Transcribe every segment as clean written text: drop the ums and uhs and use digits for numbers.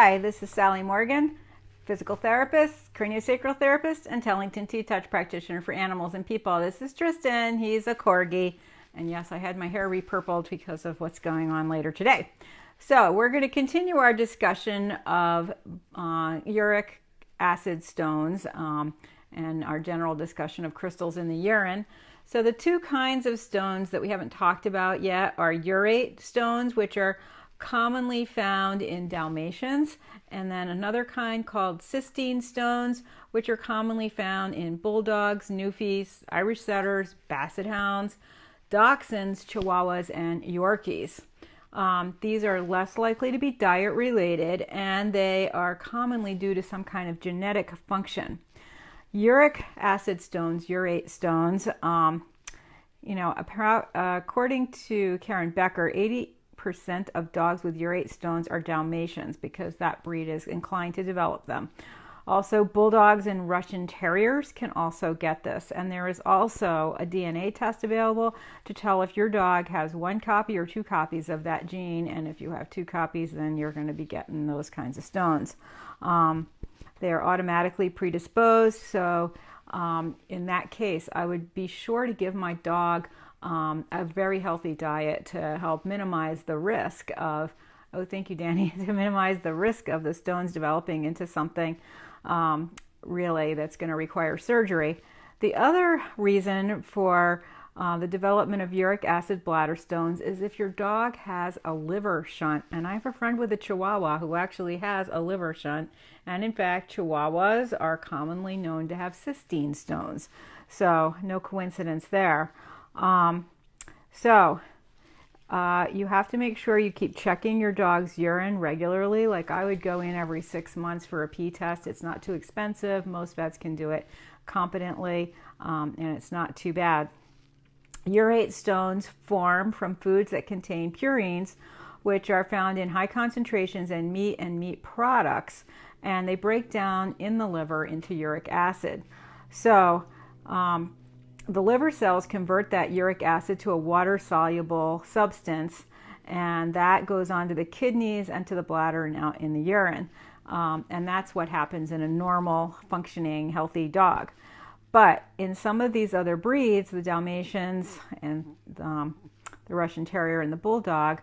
Hi, this is Sally Morgan, physical therapist, craniosacral therapist, and Tellington T-Touch practitioner for animals and people. This is Tristan. He's a Corgi. And yes, I had my hair repurpled because of what's going on later today. So we're going to continue our discussion of uric acid stones and our general discussion of crystals in the urine. So the two kinds of stones that we haven't talked about yet are urate stones, which are commonly found in Dalmatians, and then another kind called cysteine stones, which are commonly found in bulldogs, Newfies, Irish setters, basset hounds, dachshunds, chihuahuas, and Yorkies. These are less likely to be diet related, and they are commonly due to some kind of genetic function. Uric acid stones, urate stones, according to Karen Becker, 80% of dogs with urate stones are Dalmatians because that breed is inclined to develop them. Also, bulldogs and Russian terriers can also get this, and there is also a DNA test available to tell if your dog has one copy or two copies of that gene, and if you have two copies, then you're going to be getting those kinds of stones. They are automatically predisposed, so in that case, I would be sure to give my dog a very healthy diet to help minimize the risk of, oh, thank you, Danny, to minimize the risk of the stones developing into something really that's going to require surgery. The other reason for the development of uric acid bladder stones is if your dog has a liver shunt. And I have a friend with a Chihuahua who actually has a liver shunt. And in fact, Chihuahuas are commonly known to have cysteine stones. So no coincidence there. You have to make sure you keep checking your dog's urine regularly. Like I would go in every 6 months for a pee test. It's not too expensive. Most vets can do it competently, and it's not too bad. Urate stones form from foods that contain purines, which are found in high concentrations in meat and meat products, and they break down in the liver into uric acid. So the liver cells convert that uric acid to a water-soluble substance, and that goes on to the kidneys and to the bladder and out in the urine. And that's what happens in a normal, functioning, healthy dog. But in some of these other breeds, the Dalmatians and the Russian Terrier and the Bulldog,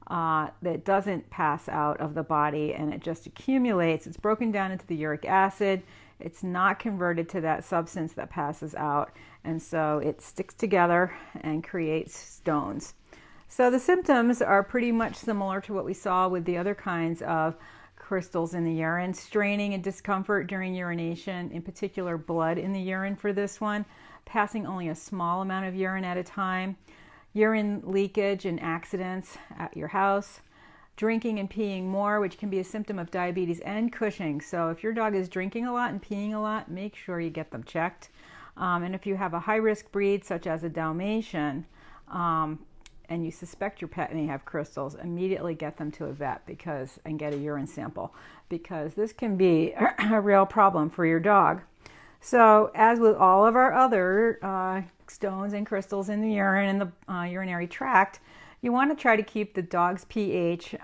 that doesn't pass out of the body and it just accumulates. It's broken down into the uric acid. It's not converted to that substance that passes out, and so it sticks together and creates stones. So the symptoms are pretty much similar to what we saw with the other kinds of crystals in the urine. Straining and discomfort during urination, in particular blood in the urine for this one, passing only a small amount of urine at a time, urine leakage and accidents at your house, drinking and peeing more, which can be a symptom of diabetes and Cushing. So if your dog is drinking a lot and peeing a lot, make sure you get them checked. And if you have a high-risk breed, such as a Dalmatian, and you suspect your pet may have crystals, immediately get them to a vet and get a urine sample, because this can be a real problem for your dog. So as with all of our other stones and crystals in the urine and the urinary tract, you want to try to keep the dog's pH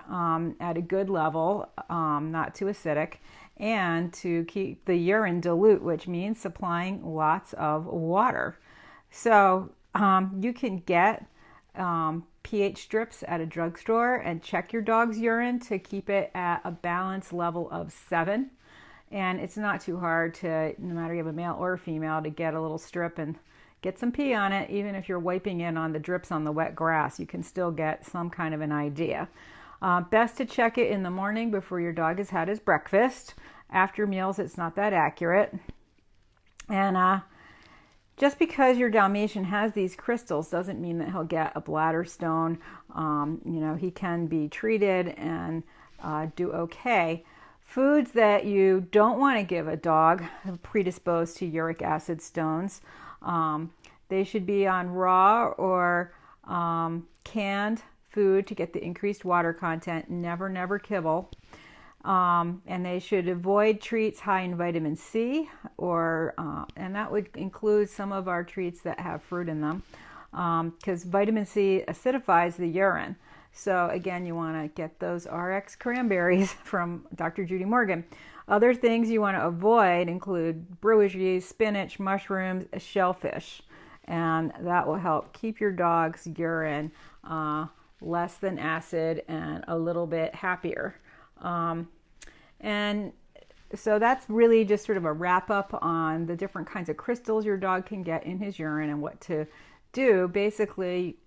at a good level, not too acidic, and to keep the urine dilute, which means supplying lots of water. So you can get pH strips at a drugstore and check your dog's urine to keep it at a balanced level of 7. And it's not too hard to, no matter you have a male or a female, to get a little strip and get some pee on it. Even if you're wiping in on the drips on the wet grass, you can still get some kind of an idea. Best to check it in the morning before your dog has had his breakfast. After meals, it's not that accurate. And just because your Dalmatian has these crystals doesn't mean that he'll get a bladder stone. He can be treated and do okay. Foods that you don't want to give a dog predisposed to uric acid stones, they should be on raw or canned food to get the increased water content. Never kibble. And they should avoid treats high in vitamin C, and that would include some of our treats that have fruit in them, because vitamin C acidifies the urine. So again, you want to get those RX cranberries from Dr. Judy Morgan. Other things you want to avoid include brewer's yeast, spinach, mushrooms, shellfish, and that will help keep your dog's urine less than acid and a little bit happier. And so that's really just sort of a wrap up on the different kinds of crystals your dog can get in his urine and what to do. Basically,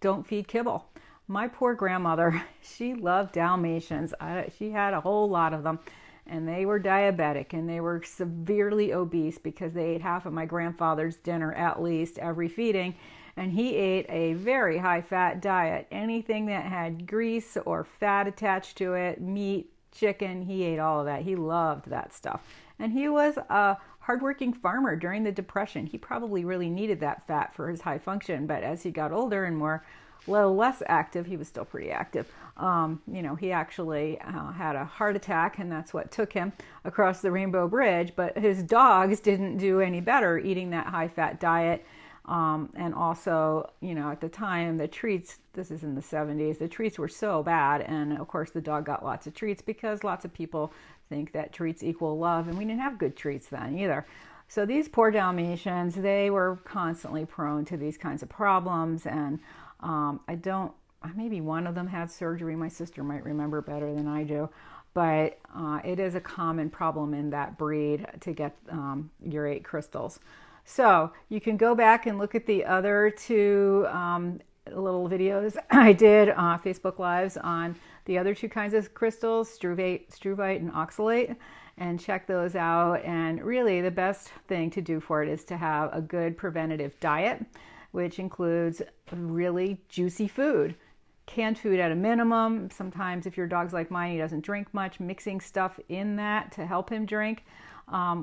don't feed kibble. My poor grandmother, she loved Dalmatians. She had a whole lot of them, and they were diabetic and they were severely obese because they ate half of my grandfather's dinner at least every feeding. And he ate a very high fat diet. Anything that had grease or fat attached to it, meat, chicken, he ate all of that. He loved that stuff. And he was a hardworking farmer during the Depression. He probably really needed that fat for his high function, but as he got older and a little less active, he was still pretty active. He actually had a heart attack, and that's what took him across the Rainbow Bridge, but his dogs didn't do any better eating that high fat diet. And also, at the time, the treats, this is in the 70s, the treats were so bad. And of course, the dog got lots of treats because lots of people think that treats equal love. And we didn't have good treats then either. So these poor Dalmatians, they were constantly prone to these kinds of problems. And maybe one of them had surgery. My sister might remember better than I do. But it is a common problem in that breed to get urate crystals. So you can go back and look at the other two little videos I did, Facebook Lives on the other two kinds of crystals, struvite and oxalate, and check those out. And really the best thing to do for it is to have a good preventative diet, which includes really juicy food. Canned food at a minimum. Sometimes if your dog's like mine, he doesn't drink much, mixing stuff in that to help him drink.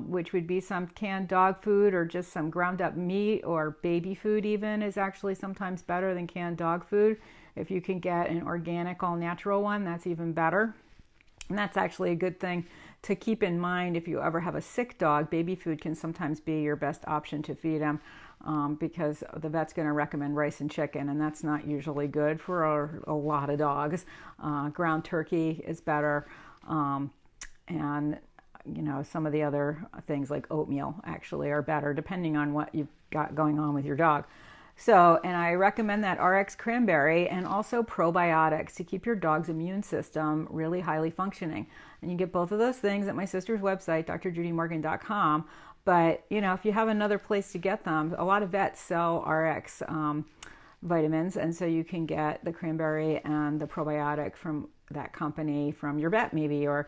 Which would be some canned dog food or just some ground up meat, or baby food even is actually sometimes better than canned dog food. If you can get an organic, all natural one, that's even better. And that's actually a good thing to keep in mind if you ever have a sick dog. Baby food can sometimes be your best option to feed them because the vet's going to recommend rice and chicken, and that's not usually good for a lot of dogs. Ground turkey is better. And some of the other things like oatmeal actually are better depending on what you've got going on with your dog. So, and I recommend that RX cranberry and also probiotics to keep your dog's immune system really highly functioning. And you get both of those things at my sister's website, drjudymorgan.com. But, if you have another place to get them, a lot of vets sell RX vitamins, and so you can get the cranberry and the probiotic from that company from your vet maybe, or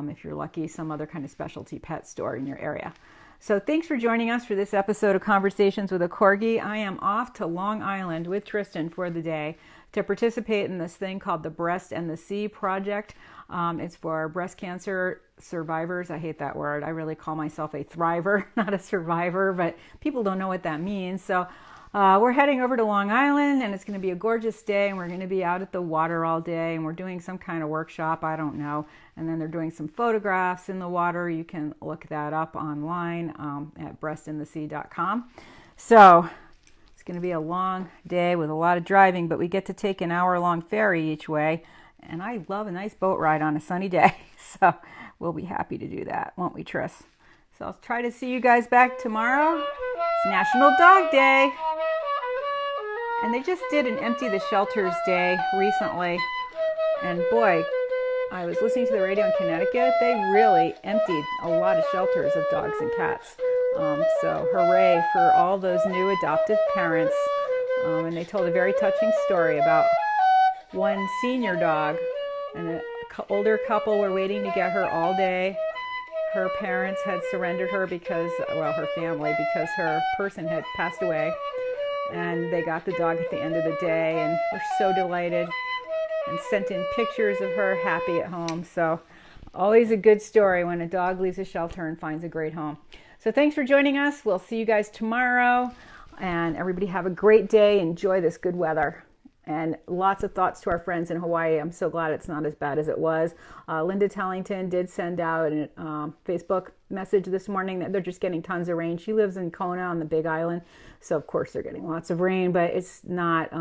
if you're lucky, some other kind of specialty pet store in your area. So thanks for joining us for this episode of Conversations with a Corgi. I am off to Long Island with Tristan for the day to participate in this thing called the Breast and the Sea Project. It's for breast cancer survivors. I hate that word. I really call myself a thriver, not a survivor, but people don't know what that means. So we're heading over to Long Island, and it's going to be a gorgeous day, and we're going to be out at the water all day, and we're doing some kind of workshop, I don't know, and then they're doing some photographs in the water. You can look that up online at breastinthesea.com. So it's going to be a long day with a lot of driving, but we get to take an hour-long ferry each way, and I love a nice boat ride on a sunny day, so we'll be happy to do that, won't we, Tris? So I'll try to see you guys back tomorrow. It's National Dog Day. And they just did an Empty the Shelters Day recently. And boy, I was listening to the radio in Connecticut. They really emptied a lot of shelters of dogs and cats. So hooray for all those new adoptive parents. And they told a very touching story about one senior dog. And an older couple were waiting to get her all day. Her parents had surrendered her her family, because her person had passed away. And they got the dog at the end of the day and were so delighted and sent in pictures of her happy at home. So always a good story when a dog leaves a shelter and finds a great home. So thanks for joining us. We'll see you guys tomorrow. And everybody have a great day. Enjoy this good weather. And lots of thoughts to our friends in Hawaii. I'm so glad it's not as bad as it was. Linda Tellington did send out a Facebook message this morning that they're just getting tons of rain. She lives in Kona on the Big Island, so of course they're getting lots of rain, but it's not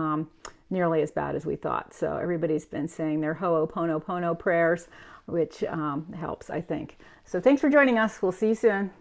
nearly as bad as we thought. So everybody's been saying their Ho'oponopono prayers, which helps, I think. So thanks for joining us. We'll see you soon.